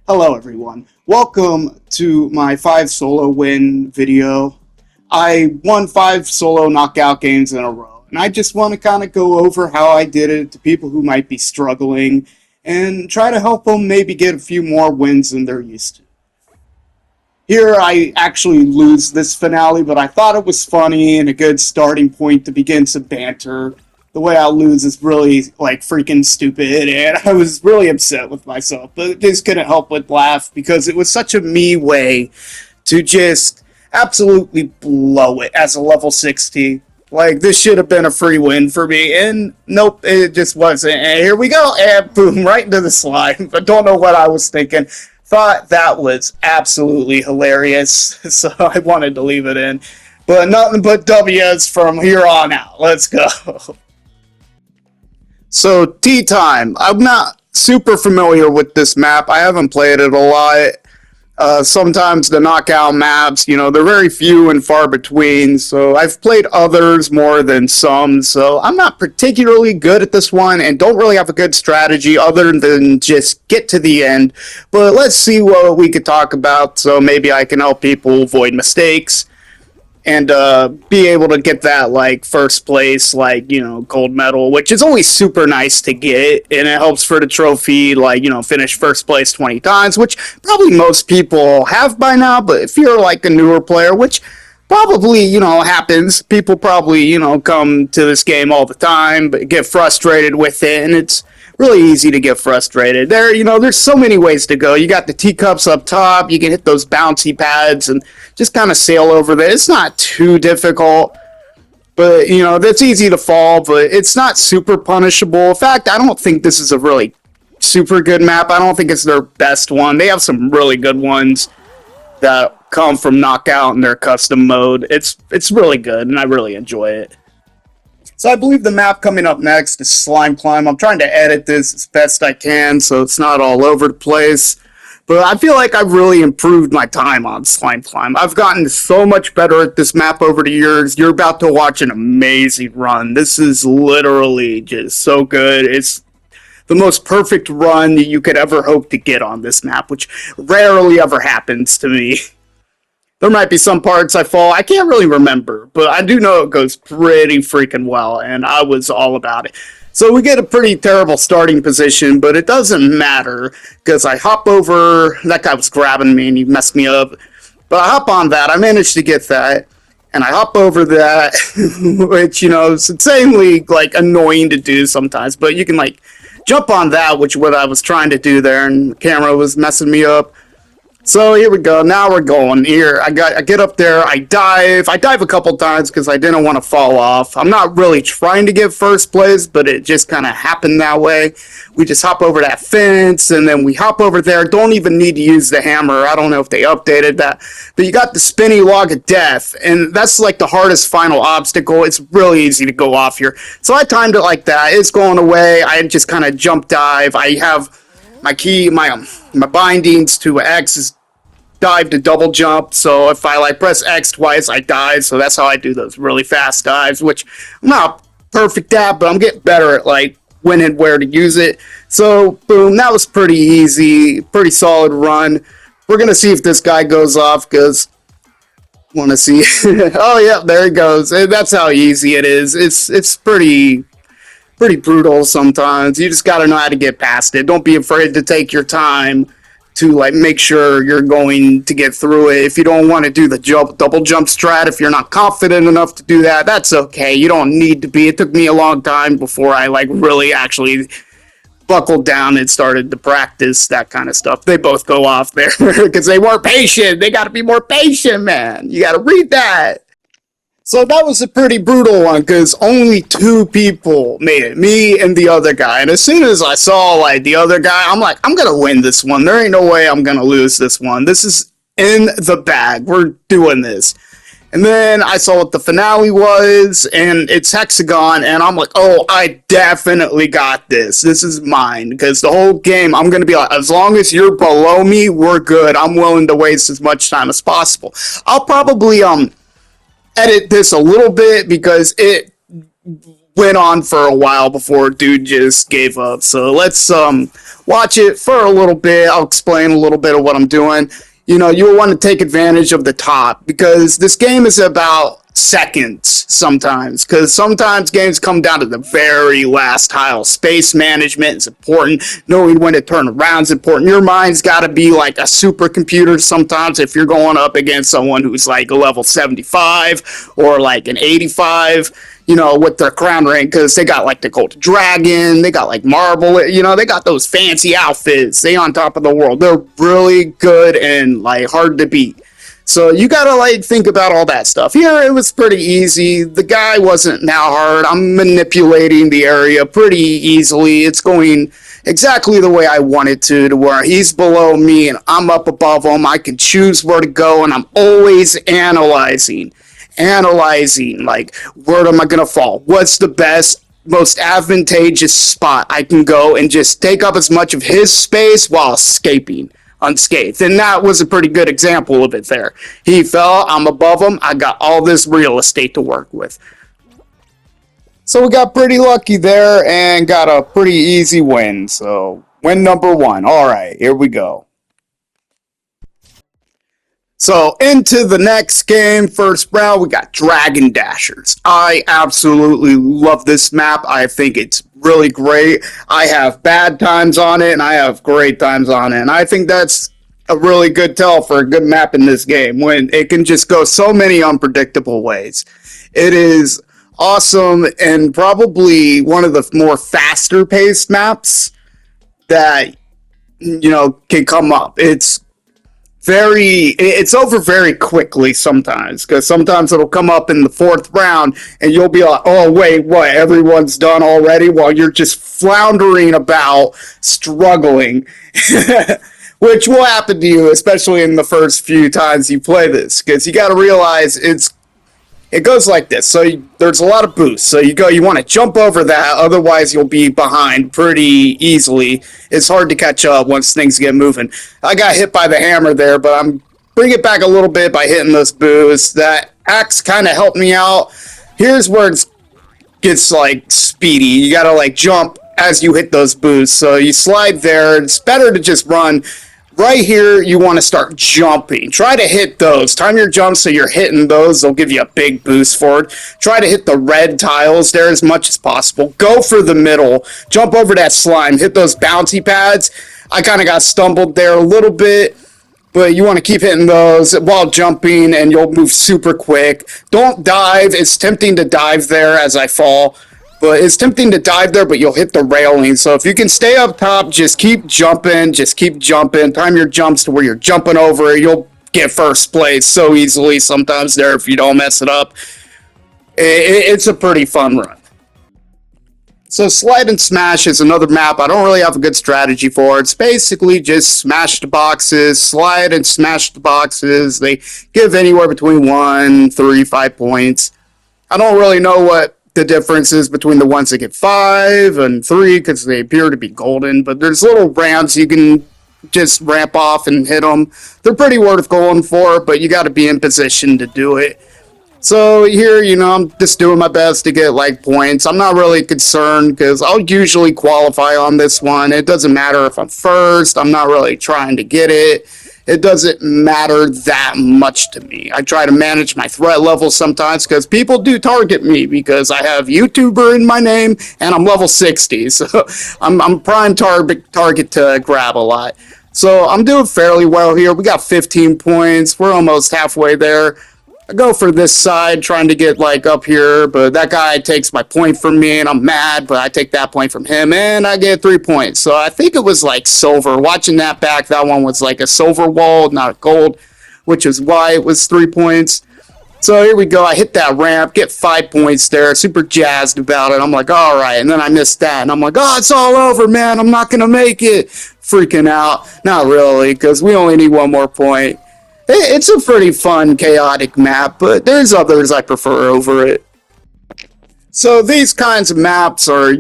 Hello everyone. Welcome to my 5 solo win video. I won 5 solo knockout games in a row, and I just want to kind of go over how I did it to people who might be struggling and try to help them maybe get a few more wins than they're used to. Here I actually lose this finale, but I thought it was funny and a good starting point to begin some banter. The way I lose is really like freaking stupid, and I was really upset with myself, but just couldn't help but laugh because it was such a me way to just absolutely blow it as a level 60. Like, this should have been a free win for me, and nope, it just wasn't. And here we go, and boom, right into the slime. I don't know what I was thinking. Thought that was absolutely hilarious, so I wanted to leave it in. But nothing but W's from here on out. Let's go. So, tea time. I'm not super familiar with this map. I haven't played it a lot. Sometimes the knockout maps, they're very few and far between. So, I've played others more than some. So, I'm not particularly good at this one and don't really have a good strategy other than just get to the end. But let's see what we could talk about. So, maybe I can help people avoid mistakes and be able to get that like first place, like, gold medal, which is always super nice to get, and it helps for the trophy, like, finish first place 20 times, which probably most people have by now. But if you're like a newer player, which probably happens, people probably come to this game all the time but get frustrated with it, and it's really easy to get frustrated. There's so many ways to go. You got the teacups up top, you can hit those bouncy pads and just kind of sail over there. It's not too difficult, but that's easy to fall, but it's not super punishable. In fact, I don't think this is a really super good map. I don't think it's their best one. They have some really good ones that come from Knockout in their custom mode. It's really good, and I really enjoy it. So I believe the map coming up next is Slime Climb. I'm trying to edit this as best I can so it's not all over the place. But I feel like I've really improved my time on Slime Climb. I've gotten so much better at this map over the years. You're about to watch an amazing run. This is literally just so good. It's the most perfect run that you could ever hope to get on this map, which rarely ever happens to me. There might be some parts I fall. I can't really remember, but I do know it goes pretty freaking well, and I was all about it. So we get a pretty terrible starting position, but it doesn't matter because I hop over. That guy was grabbing me and he messed me up. But I hop on that. I managed to get that, and I hop over that, which is insanely like annoying to do sometimes. But you can like jump on that, which is what I was trying to do there, and the camera was messing me up. So here we go. Now we're going. Here, I get up there. I dive. I dive a couple times because I didn't want to fall off. I'm not really trying to get first place, but it just kind of happened that way. We just hop over that fence, and then we hop over there. Don't even need to use the hammer. I don't know if they updated that. But you got the spinny log of death, and that's like the hardest final obstacle. It's really easy to go off here. So I timed it like that. It's going away. I just kind of jump dive. I have my key, my bindings to X is dive to double jump. So if I like press X twice, I dive. So that's how I do those really fast dives, which I'm not perfect at, but I'm getting better at like when and where to use it. So boom, that was pretty easy, pretty solid run. We're gonna see if this guy goes off because I want to see. Oh yeah, there he goes. That's how easy it is. It's pretty brutal sometimes. You just gotta know how to get past it. Don't be afraid to take your time to like make sure you're going to get through it. If you don't want to do the double jump strat, if you're not confident enough to do that, that's okay. You don't need to be. It took me a long time before I like really actually buckled down and started to practice that kind of stuff. They both go off there because they weren't patient. They got to be more patient, man. You got to read that. So that was a pretty brutal one because only 2 people made it, me and the other guy. And as soon as I saw like the other guy, I'm like, I'm gonna win this one. There ain't no way I'm gonna lose this one. This is in the bag. We're doing this. And then I saw what the finale was, and it's Hexagon, and I'm like, oh, I definitely got this. This is mine. Because the whole game, I'm going to be like, as long as you're below me, we're good. I'm willing to waste as much time as possible. I'll probably edit this a little bit because it went on for a while before dude just gave up. So let's watch it for a little bit. I'll explain a little bit of what I'm doing. You know, you'll want to take advantage of the top because this game is about seconds sometimes, because sometimes games come down to the very last tile. Space management is important. Knowing when to turn around is important. Your mind's got to be like a supercomputer sometimes if you're going up against someone who's like a level 75 or like an 85, you know, with their crown rank, because they got like the gold dragon, they got like marble, you know, they got those fancy outfits. They on top of the world. They're really good and like hard to beat. So you gotta like think about all that stuff. Here it was pretty easy. The guy wasn't now hard. I'm manipulating the area pretty easily. It's going exactly the way I want it to where he's below me and I'm up above him. I can choose where to go, and I'm always analyzing like, where am I gonna fall? What's the best, most advantageous spot I can go and just take up as much of his space while escaping unscathed. And that was a pretty good example of it there. He fell, I'm above him, I got all this real estate to work with. So we got pretty lucky there and got a pretty easy win. So win number 1. All right, here we go. So into the next game, first round, we got Dragon Dashers. I absolutely love this map. I think it's really great. I have bad times on it and I have great times on it. And I think that's a really good tell for a good map in this game when it can just go so many unpredictable ways. It is awesome and probably one of the more faster paced maps that, you know, can come up. It's over very quickly sometimes, because sometimes it'll come up in the 4th round and you'll be like, oh wait, what, everyone's done already, while you're just floundering about struggling. Which will happen to you, especially in the first few times you play this, because you got to realize it goes like this. So there's a lot of boosts. So you want to jump over that, otherwise you'll be behind pretty easily. It's hard to catch up once things get moving. I got hit by the hammer there, but I'm bring it back a little bit by hitting those boosts. That axe kind of helped me out. Here's where it gets like speedy. You got to like jump as you hit those boosts. So you slide there. It's better to just run. Right here, you want to start jumping. Try to hit those. Time your jump so you're hitting those. They'll give you a big boost forward. Try to hit the red tiles there as much as possible. Go for the middle. Jump over that slime. Hit those bouncy pads. I kind of got stumbled there a little bit, but you want to keep hitting those while jumping, and you'll move super quick. Don't dive. It's tempting to dive there as I fall. But it's tempting to dive there, but you'll hit the railing. So if you can stay up top, just keep jumping. Just keep jumping. Time your jumps to where you're jumping over it. You'll get first place so easily sometimes there if you don't mess it up. It's a pretty fun run. So Slide and Smash is another map I don't really have a good strategy for. It's basically just smash the boxes, slide and smash the boxes. They give anywhere between 1, 3, 5 points. I don't really know what the differences between the ones that get 5 and 3 because they appear to be golden, but there's little ramps you can just ramp off and hit them. They're pretty worth going for, but you got to be in position to do it. So here, you know, I'm just doing my best to get like points. I'm not really concerned because I'll usually qualify on this one. It doesn't matter if I'm first. I'm not really trying to get it. It doesn't matter that much to me. I try to manage my threat level sometimes because people do target me because I have YouTuber in my name and I'm level 60. So I'm prime target to grab a lot. So I'm doing fairly well here. We got 15 points. We're almost halfway there. I go for this side trying to get like up here, but that guy takes my point from me and I'm mad, but I take that point from him and I get 3 points. So I think it was like silver. Watching that back, that one was like a silver wall, not a gold, which is why it was 3 points. So here we go. I hit that ramp, get 5 points there, super jazzed about it. I'm like, all right. And then I missed that. And I'm like, oh, it's all over, man. I'm not going to make it. Freaking out. Not really, because we only need 1 more point. It's a pretty fun, chaotic map, but there's others I prefer over it. So these kinds of maps are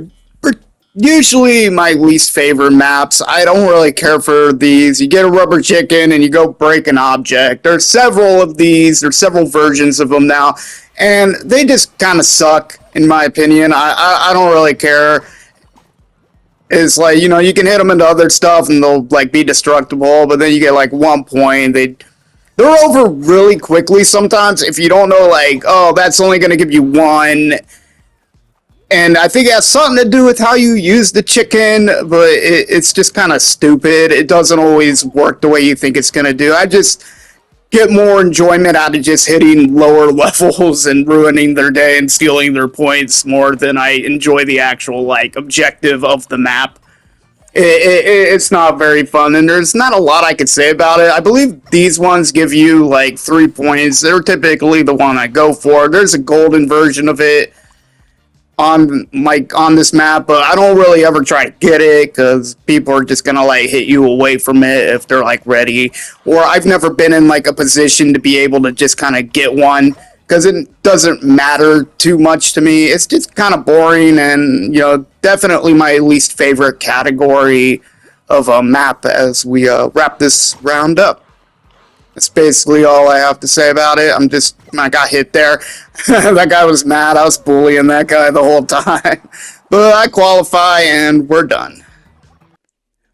usually my least favorite maps. I don't really care for these. You get a rubber chicken and you go break an object. There's several of these. There's several versions of them now, and they just kind of suck, in my opinion. I don't really care. It's like, you know, you can hit them into other stuff and they'll like be destructible, but then you get like 1 point. They're over really quickly sometimes if you don't know, like, oh, that's only going to give you one. And I think it has something to do with how you use the chicken, but it's just kind of stupid. It doesn't always work the way you think it's going to do. I just get more enjoyment out of just hitting lower levels and ruining their day and stealing their points more than I enjoy the actual, like, objective of the map. It's not very fun, and there's not a lot I could say about it. I believe these ones give you, like, 3 points. They're typically the one I go for. There's a golden version of it on this map, but I don't really ever try to get it because people are just gonna like hit you away from it if they're like ready. Or I've never been in like a position to be able to just kind of get one because it doesn't matter too much to me. It's just kind of boring, and you know, definitely my least favorite category of a map as we wrap this round up. That's basically all I have to say about it. I got hit there. That guy was mad. I was bullying that guy the whole time. But I qualify and we're done.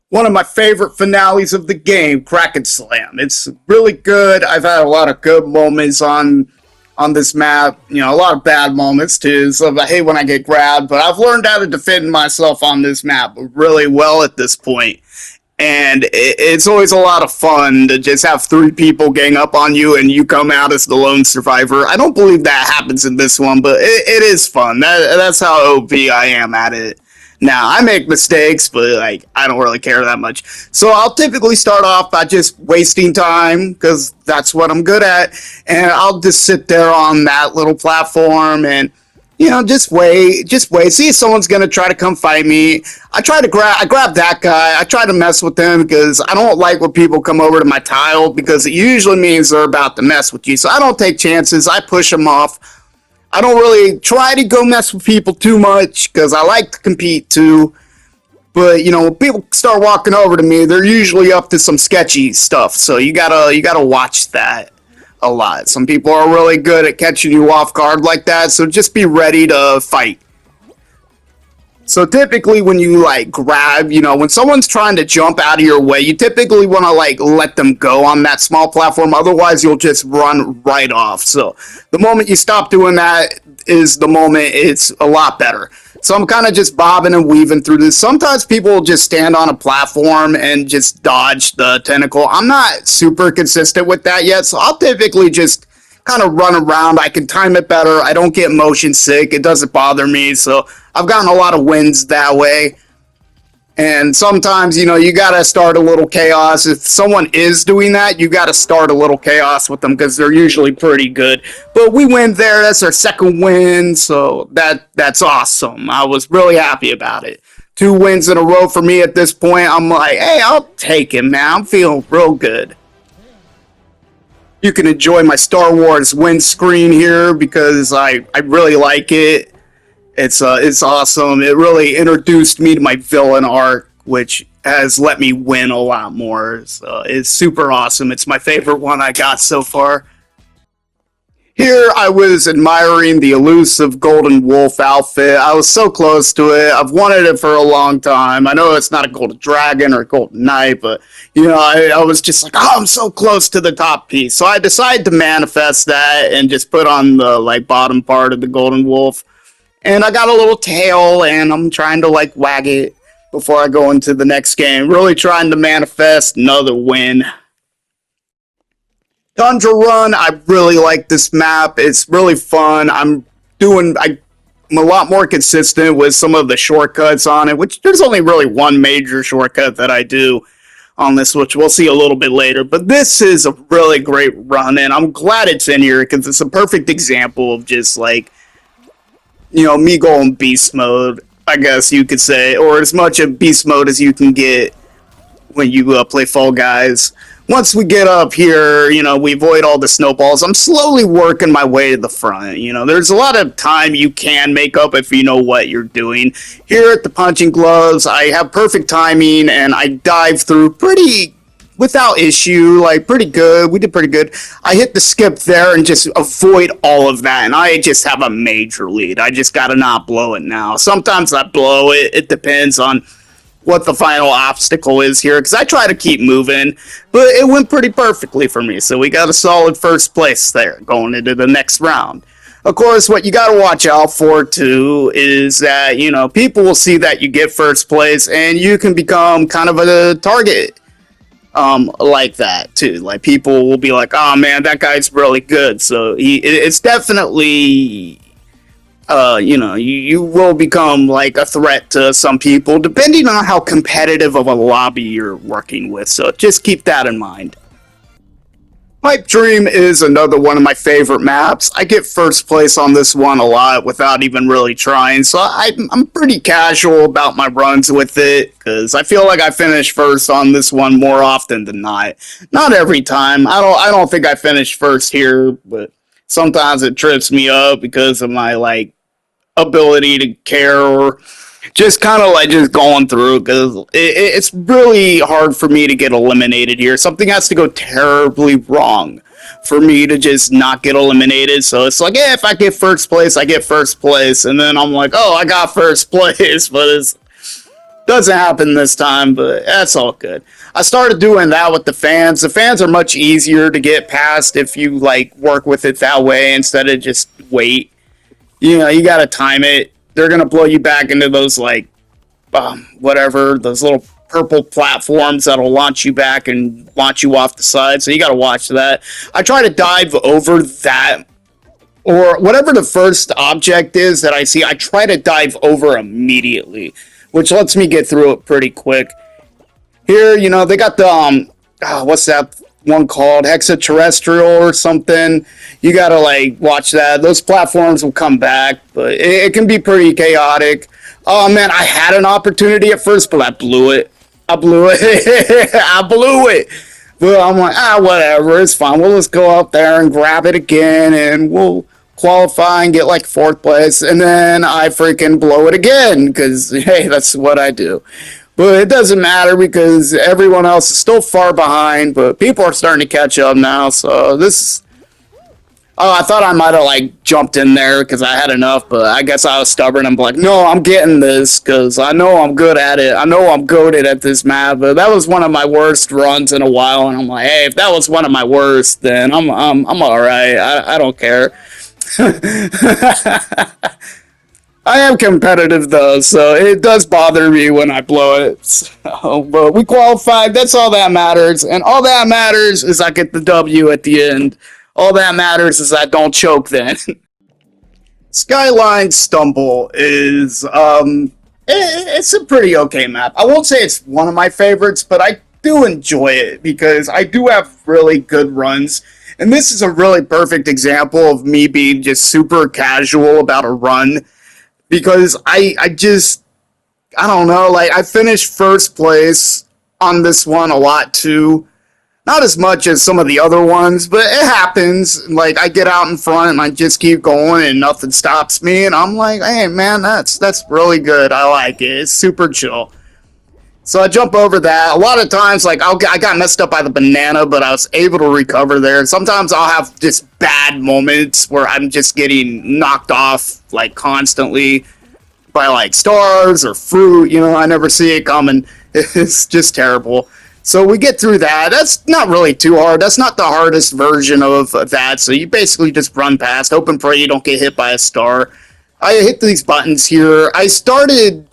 One of my favorite finales of the game, Kraken Slam. It's really good. I've had a lot of good moments on this map. You know, a lot of bad moments too. So I hate when I get grabbed, but I've learned how to defend myself on this map really well at this point. And it's always a lot of fun to just have 3 people gang up on you and you come out as the lone survivor. I don't believe that happens in this one, but it is fun. That's how OP I am at it. Now, I make mistakes, but like I don't really care that much. So I'll typically start off by just wasting time because that's what I'm good at. And I'll just sit there on that little platform and, you know, just wait. See if someone's gonna try to come fight me. I grab that guy. I try to mess with them because I don't like when people come over to my tile because it usually means they're about to mess with you. So I don't take chances. I push them off. I don't really try to go mess with people too much because I like to compete too. But you know, when people start walking over to me, they're usually up to some sketchy stuff. So you gotta watch that a lot. Some people are really good at catching you off guard like that, so just be ready to fight. So typically when you like grab, you know, when someone's trying to jump out of your way, you typically want to like let them go on that small platform, otherwise you'll just run right off. So the moment you stop doing that is the moment it's a lot better. So I'm kind of just bobbing and weaving through this. Sometimes people will just stand on a platform and just dodge the tentacle. I'm not super consistent with that yet, so I'll typically just kind of run around. I can time it better. I don't get motion sick. It doesn't bother me, so I've gotten a lot of wins that way. And sometimes, you know, you gotta start a little chaos. If someone is doing that, you gotta start a little chaos with them because they're usually pretty good. But we win there. That's our second win, so that's awesome. I was really happy about it. 2 wins in a row for me at this point. I'm like, hey, I'll take it, man. I'm feeling real good. You can enjoy my Star Wars win screen here because I really like it. It's awesome. It really introduced me to my villain arc, which has let me win a lot more. So it's super awesome. It's my favorite one I got so far. Here I was admiring the elusive Golden Wolf outfit. I was so close to it. I've wanted it for a long time. I know it's not a Golden Dragon or a Golden Knight, but you know, I was just like, oh, I'm so close to the top piece. So I decided to manifest that and just put on the like bottom part of the Golden Wolf. And I got a little tail, and I'm trying to, like, wag it before I go into the next game. Really trying to manifest another win. Tundra Run, I really like this map. It's really fun. I'm a lot more consistent with some of the shortcuts on it, which there's only really one major shortcut that I do on this, which we'll see a little bit later. But this is a really great run, and I'm glad it's in here because it's a perfect example of just, like, you know, me going beast mode, I guess you could say, or as much of beast mode as you can get when you play Fall Guys. Once we get up here, you know, we avoid all the snowballs. I'm slowly working my way to the front. You know, there's a lot of time you can make up if you know what you're doing. Here at the Punching Gloves, I have perfect timing, and I dive through without issue, like pretty good. We did pretty good. I hit the skip there and just avoid all of that, and I just have a major lead. I just gotta not blow it now. Sometimes I blow it. It depends on what the final obstacle is here, because I try to keep moving, but it went pretty perfectly for me. So we got a solid first place there going into the next round. Of course, what you got to watch out for too is that, you know, people will see that you get first place and you can become kind of a target like that too. Like people will be like, oh man, that guy's really good. So it's definitely you know, you will become like a threat to some people depending on how competitive of a lobby you're working with. So just keep that in mind. Pipe Dream is another one of my favorite maps. I get first place on this one a lot without even really trying, so I'm pretty casual about my runs with it, because I feel like I finish first on this one more often than not. Not every time. I don't think I finish first here, but sometimes it trips me up because of my like ability to care, or just kind of like just going through, because it's really hard for me to get eliminated here. Something has to go terribly wrong for me to just not get eliminated. So it's like, yeah, if I get first place, I get first place, and then I'm like, oh, I got first place, but it doesn't happen this time. But that's all good. I started doing that with the fans. The fans are much easier to get past if you like work with it that way instead of just wait. You know, you gotta time it. They're gonna blow you back into those like whatever, those little purple platforms that'll launch you back and launch you off the side. So you gotta watch that. I try to dive over that, or whatever the first object is that I see, I try to dive over immediately, which lets me get through it pretty quick. Here, you know, they got the what's that one called, extraterrestrial or something. You gotta like watch that. Those platforms will come back, but it can be pretty chaotic. Oh man, I had an opportunity at first, but I blew it. I blew it. But I'm like, whatever, it's fine. We'll just go up there and grab it again, and we'll qualify and get like fourth place, and then I freaking blow it again, because hey, that's what I do. But it doesn't matter because everyone else is still far behind, but people are starting to catch up now. So this, I thought I might have like jumped in there because I had enough, but I guess I was stubborn. I'm like, no, I'm getting this because I know I'm good at it. I know I'm goated at this map. But that was one of my worst runs in a while, and I'm like, hey, if that was one of my worst, then I'm all right. I don't care. I am competitive though, so it does bother me when I blow it. So, but we qualified, that's all that matters. And all that matters is I get the W at the end. All that matters is I don't choke then. Skyline Stumble is, it's a pretty okay map. I won't say it's one of my favorites, but I do enjoy it because I do have really good runs. And this is a really perfect example of me being just super casual about a run. Because I don't know, like, I finished first place on this one a lot too. Not as much as some of the other ones, but it happens. Like, I get out in front and I just keep going and nothing stops me. And I'm like, hey, man, that's really good. I like it. It's super chill. So I jump over that. A lot of times, like, I got messed up by the banana, but I was able to recover there. Sometimes I'll have just bad moments where I'm just getting knocked off, like, constantly by, like, stars or fruit. You know, I never see it coming. It's just terrible. So we get through that. That's not really too hard. That's not the hardest version of that. So you basically just run past, hope and pray you don't get hit by a star. I hit these buttons here. I started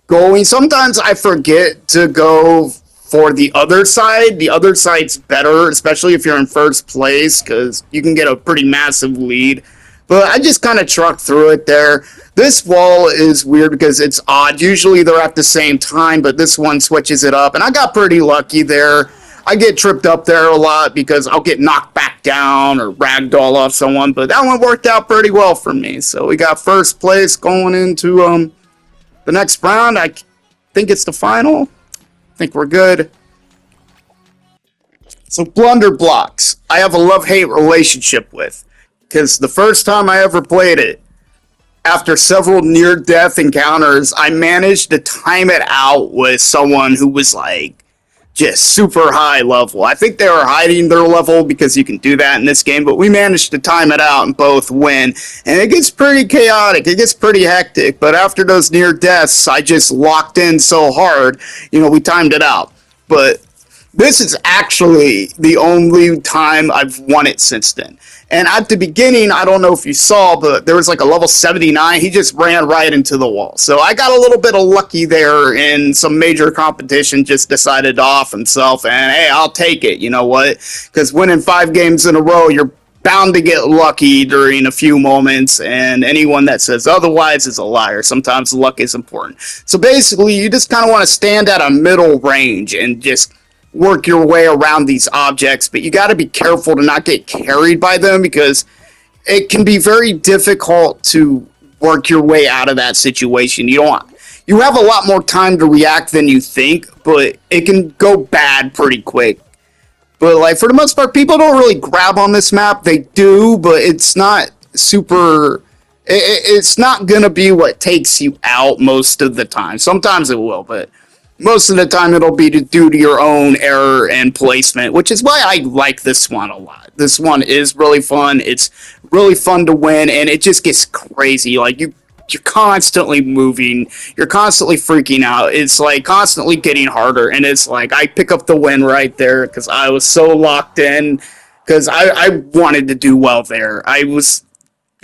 going. Sometimes I forget to go for the other side. The other side's better, especially if you're in first place, because you can get a pretty massive lead. But I just kind of trucked through it there. This wall is weird because it's odd. Usually they're at the same time, but this one switches it up. And I got pretty lucky there. I get tripped up there a lot because I'll get knocked back down or ragdoll off someone. But that one worked out pretty well for me. So we got first place going into the next round. I think it's the final. I think we're good. So Blunder Blocks, I have a love-hate relationship with. Because the first time I ever played it, after several near-death encounters, I managed to time it out with someone who was like just super high level. I think they were hiding their level because you can do that in this game, but we managed to time it out and both win. And it gets pretty chaotic. It gets pretty hectic. But after those near deaths, I just locked in so hard, we timed it out. But this is actually the only time I've won it since then. And at the beginning, I don't know if you saw, but there was like a level 79. He just ran right into the wall. So I got a little bit of lucky there in some major competition, just decided to off himself. And hey, I'll take it. You know what? Because winning 5 games in a row, you're bound to get lucky during a few moments. And anyone that says otherwise is a liar. Sometimes luck is important. So basically, you just kind of want to stand at a middle range and just work your way around these objects, but you got to be careful to not get carried by them because it can be very difficult to work your way out of that situation. You have a lot more time to react than you think, but it can go bad pretty quick. But like for the most part, people don't really grab on this map. They do, but it's not super. It's not gonna be what takes you out most of the time. Sometimes it will, but most of the time it'll be due to your own error and placement, which is why I like this one a lot. This one is really fun. It's really fun to win, and it just gets crazy. Like you're constantly moving, you're constantly freaking out. It's like constantly getting harder, and it's like I pick up the win right there because I was so locked in because I wanted to do well there. I was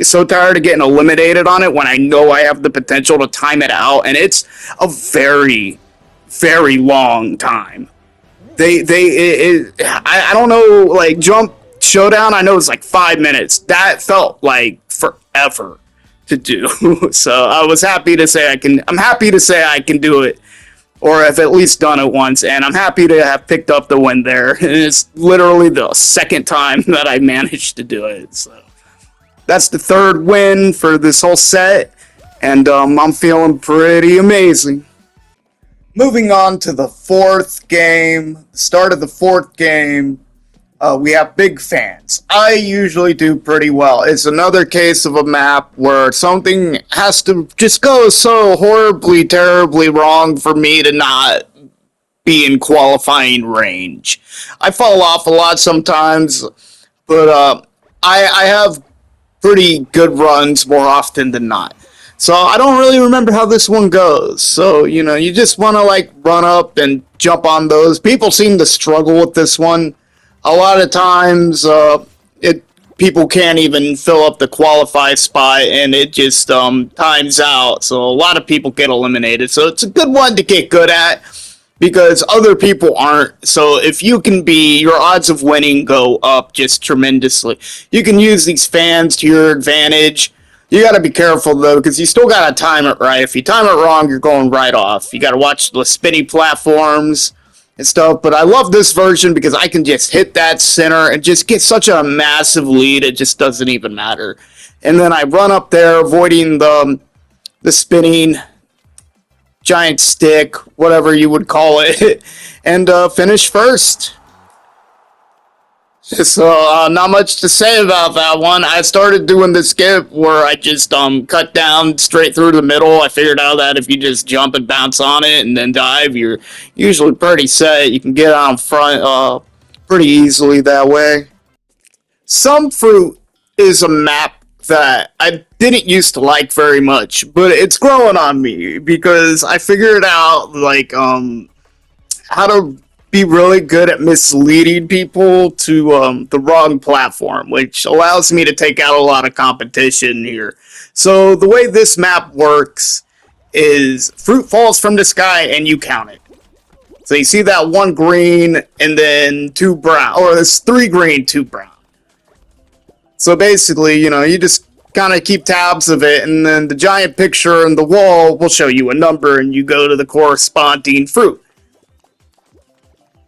so tired of getting eliminated on it when I know I have the potential to time it out, and it's a very long time. I don't know, like Jump Showdown, I know it's like 5 minutes. That felt like forever to do. So I was happy to say I'm happy to say I can do it, or have at least done it once, and I'm happy to have picked up the win there. And it's literally the second time that I managed to do it. So that's the 3rd win for this whole set, and I'm feeling pretty amazing. Moving on to the 4th game, start of the 4th game, we have Big Fans. I usually do pretty well. It's another case of a map where something has to just go so horribly, terribly wrong for me to not be in qualifying range. I fall off a lot sometimes, but I have pretty good runs more often than not. So I don't really remember how this one goes. So, you just want to like run up and jump on those. People seem to struggle with this one. A lot of times, people can't even fill up the qualify spot and it just times out. So a lot of people get eliminated. So it's a good one to get good at because other people aren't. So if you can your odds of winning go up just tremendously. You can use these fans to your advantage. You got to be careful, though, because you still got to time it right. If you time it wrong, you're going right off. You got to watch the spinny platforms and stuff. But I love this version because I can just hit that center and just get such a massive lead. It just doesn't even matter. And then I run up there, avoiding the spinning giant stick, whatever you would call it, and finish first. So, not much to say about that one. I started doing the skip where I just cut down straight through the middle. I figured out that if you just jump and bounce on it and then dive, you're usually pretty set. You can get on front pretty easily that way. Some Fruit is a map that I didn't used to like very much, but it's growing on me because I figured out like how to be really good at misleading people to the wrong platform, which allows me to take out a lot of competition here. So the way this map works is fruit falls from the sky and you count it. So you see that 1 green and then 2 brown, or there's 3 green, 2 brown. So basically, you just kind of keep tabs of it, and then the giant picture on the wall will show you a number, and you go to the corresponding fruit.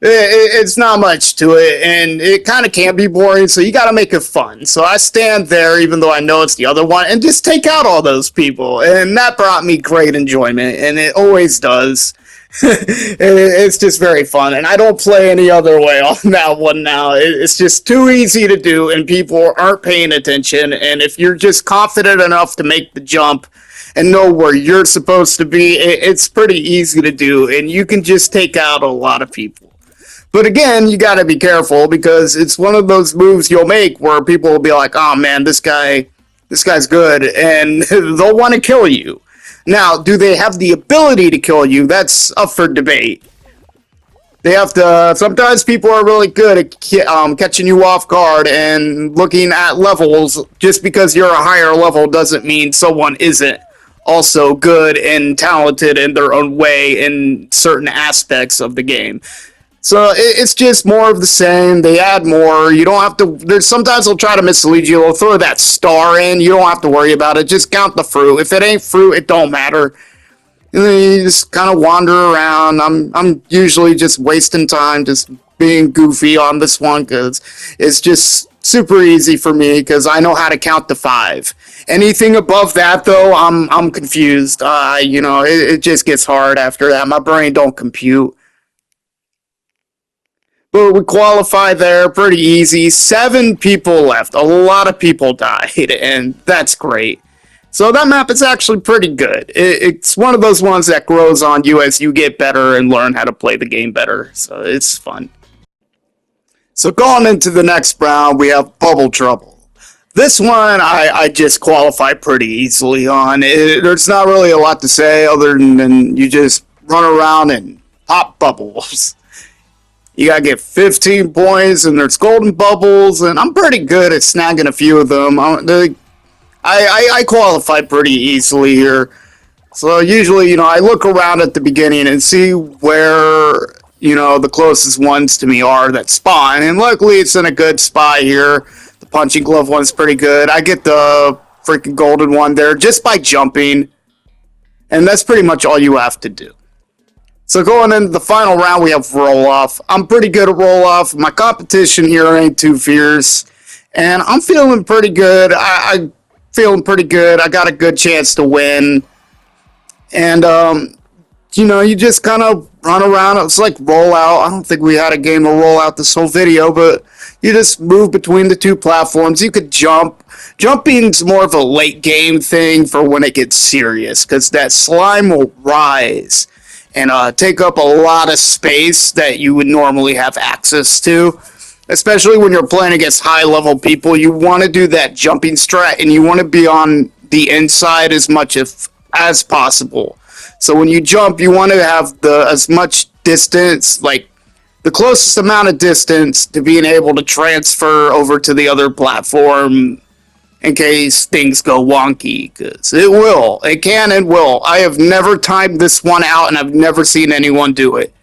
It's not much to it, and it kind of can be boring, so you gotta make it fun. So I stand there, even though I know it's the other one, and just take out all those people, and that brought me great enjoyment, and it always does. It's just very fun, and I don't play any other way on that one now. It's just too easy to do, and people aren't paying attention, and if you're just confident enough to make the jump and know where you're supposed to be, it's pretty easy to do, and you can just take out a lot of people. But again, you got to be careful because it's one of those moves you'll make where people will be like, "Oh man, this guy's good," and they'll want to kill you. Now, do they have the ability to kill you? That's up for debate. They have to. Sometimes people are really good at catching you off guard and looking at levels. Just because you're a higher level doesn't mean someone isn't also good and talented in their own way in certain aspects of the game. So it's just more of the same. They add more. You don't have to. There's sometimes they'll try to mislead you. They'll throw that star in. You don't have to worry about it. Just count the fruit. If it ain't fruit, it don't matter. And then you just kind of wander around. I'm usually just wasting time, just being goofy on this one because it's just super easy for me because I know how to count to 5. Anything above that though, I'm confused. It just gets hard after that. My brain don't compute. But we qualify there pretty easy. 7 people left. A lot of people died, and that's great. So that map is actually pretty good. It's one of those ones that grows on you as you get better and learn how to play the game better. So it's fun. So going into the next round, we have Bubble Trouble. This one I just qualify pretty easily on. There's not really a lot to say other than you just run around and pop bubbles. You gotta get 15 points, and there's golden bubbles, and I'm pretty good at snagging a few of them. I qualify pretty easily here. So usually, I look around at the beginning and see where, the closest ones to me are that spawn. And luckily, it's in a good spot here. The punching glove one's pretty good. I get the freaking golden one there just by jumping. And that's pretty much all you have to do. So going into the final round, we have roll-off. I'm pretty good at roll-off. My competition here ain't too fierce. And I'm feeling pretty good. I'm feeling pretty good. I got a good chance to win. And, you just kind of run around. It's like rollout. I don't think we had a game of rollout this whole video, but you just move between the 2 platforms. You could jump. Jumping's more of a late game thing for when it gets serious, because that slime will rise and take up a lot of space that you would normally have access to. Especially when you're playing against high-level people, you want to do that jumping strat, and you want to be on the inside as much as possible. So when you jump, you want to have as much distance, like the closest amount of distance to being able to transfer over to the other platform in case things go wonky, because it will. It can and will. I have never timed this one out, and I've never seen anyone do it.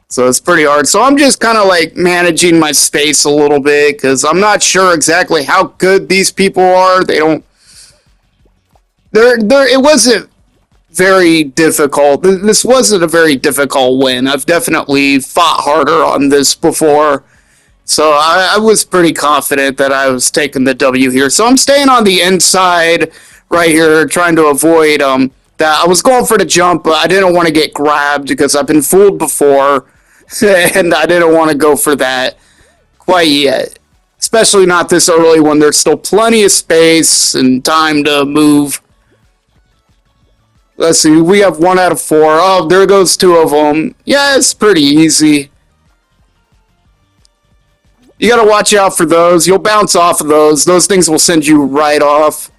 So it's pretty hard. So I'm just kind of like managing my space a little bit because I'm not sure exactly how good these people are. They don't. It wasn't very difficult. This wasn't a very difficult win. I've definitely fought harder on this before. So I was pretty confident that I was taking the W here. So I'm staying on the inside right here, trying to avoid that. I was going for the jump, but I didn't want to get grabbed because I've been fooled before, and I didn't want to go for that quite yet. Especially not this early when there's still plenty of space and time to move. Let's see, we have 1 out of 4. Oh, there goes 2 of them. Yeah, it's pretty easy. You gotta watch out for those. You'll bounce off of those. Those things will send you right off.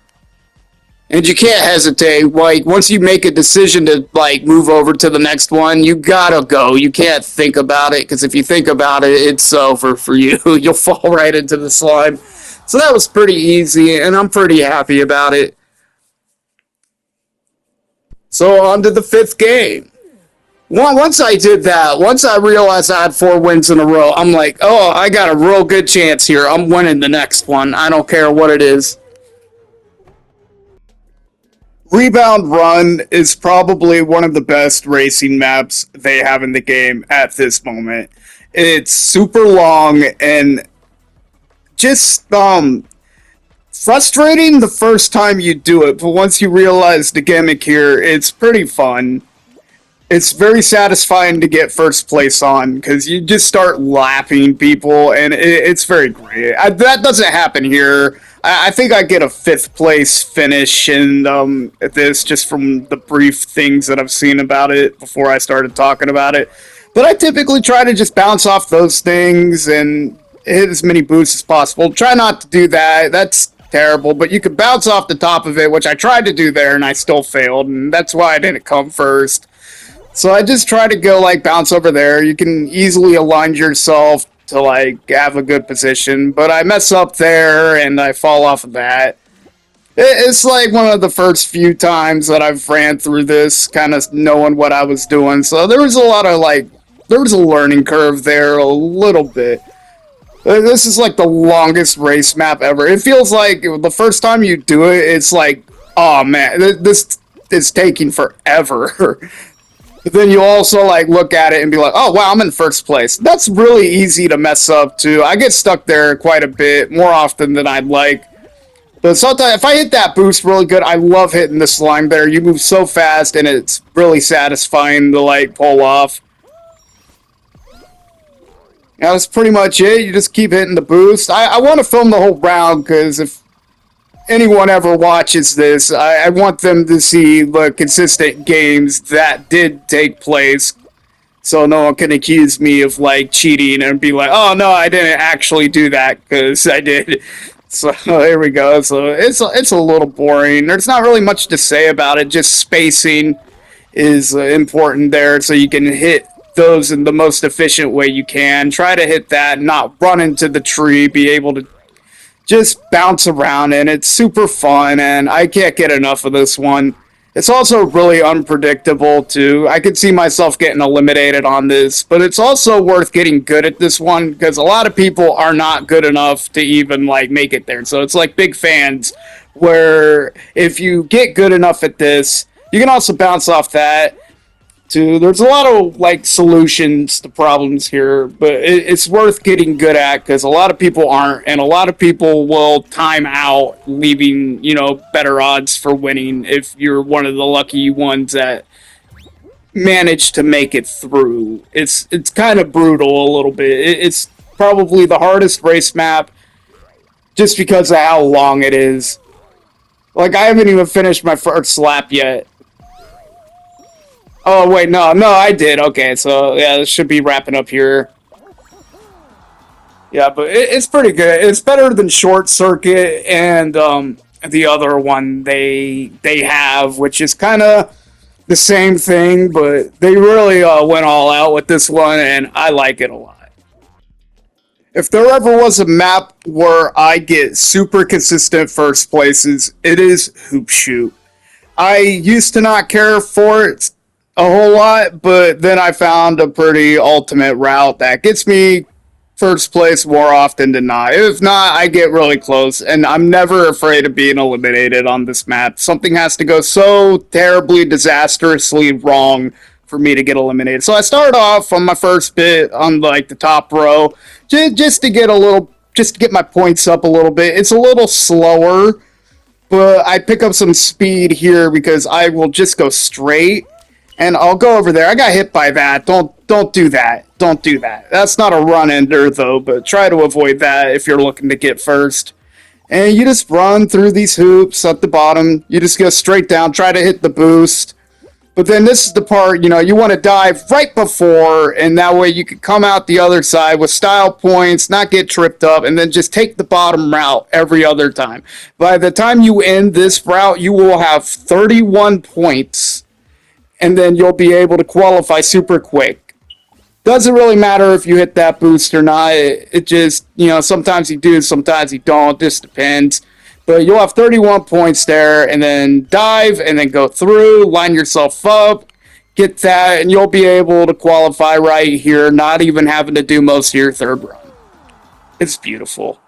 And you can't hesitate. Like, once you make a decision to, move over to the next one, you gotta go. You can't think about it, because if you think about it, it's over for you. You'll fall right into the slime. So that was pretty easy, and I'm pretty happy about it. So on to the 5th game. Once I did that, once I realized I had 4 wins in a row, I'm like, oh, I got a real good chance here. I'm winning the next one. I don't care what it is. Rebound Run is probably one of the best racing maps they have in the game at this moment. It's super long and just frustrating the first time you do it, but once you realize the gimmick here, it's pretty fun. It's very satisfying to get first place on, because you just start lapping people, and it's very great. That doesn't happen here. I think I get a 5th place finish in this, just from the brief things that I've seen about it before I started talking about it. But I typically try to just bounce off those things and hit as many boosts as possible. Try not to do that. That's terrible. But you can bounce off the top of it, which I tried to do there and I still failed. And that's why I didn't come first. So I just try to go like bounce over there. You can easily align yourself to like have a good position. But I mess up there and I fall off of that. It's like one of the first few times that I've ran through this, kind of knowing what I was doing. So there was a lot of like, there was a learning curve there a little bit. This is like the longest race map ever. It feels like the first time you do it, it's like, oh man, this is taking forever. But then you also like look at it and be like, oh wow, I'm in first place. That's really easy to mess up too. I get stuck there quite a bit, more often than I'd like. But sometimes, if I hit that boost really good, I love hitting the slime there. You move so fast, and it's really satisfying to, like, pull off. Yeah, that's pretty much it. You just keep hitting the boost. I want to film the whole round, because if anyone ever watches this, I want them to see the consistent games that did take place. So no one can accuse me of, like, cheating and be like, oh, no, I didn't actually do that, because I did. So there we go. So it's a little boring. There's not really much to say about it. Just spacing is important there, so you can hit those in the most efficient way you can. Try to hit that, not run into the tree. Be able to just bounce around, and it's super fun. And I can't get enough of this one. It's also really unpredictable, too. I could see myself getting eliminated on this, but it's also worth getting good at this one, because a lot of people are not good enough to even, like, make it there. So it's like big fans, where if you get good enough at this, you can also bounce off that, too. There's a lot of, like, solutions to problems here, but it's worth getting good at, because a lot of people aren't, and a lot of people will time out, leaving, you know, better odds for winning if you're one of the lucky ones that manage to make it through. It's kind of brutal a little bit. It's probably the hardest race map, just because of how long it is. Like, I haven't even finished my first lap yet. Oh, wait, no, I did. Okay, so, yeah, this should be wrapping up here. Yeah, but it's pretty good. It's better than Short Circuit and the other one they have, which is kind of the same thing, but they really went all out with this one, and I like it a lot. If there ever was a map where I get super consistent first places, it is Hoop Shoot. I used to not care for it a whole lot, but then I found a pretty ultimate route that gets me first place more often than not. If not, I get really close, and I'm never afraid of being eliminated on this map. Something has to go so terribly disastrously wrong for me to get eliminated. So I start off on my first bit on like the top row, just to get my points up a little bit. It's a little slower, but I pick up some speed here because I will just go straight. And I'll go over there. I got hit by that. Don't do that. Don't do that. That's not a run-ender, though, but try to avoid that if you're looking to get first. And you just run through these hoops at the bottom. You just go straight down, try to hit the boost. But then this is the part, you know, you want to dive right before, and that way you can come out the other side with style points, not get tripped up, and then just take the bottom route every other time. By the time you end this route, you will have 31 points. And then you'll be able to qualify super quick. Doesn't really matter if you hit that boost or not. It just, you know, sometimes you do, sometimes you don't. This depends. But you'll have 31 points there, and then dive, and then go through, line yourself up, get that, and you'll be able to qualify right here, not even having to do most of your third run. It's beautiful.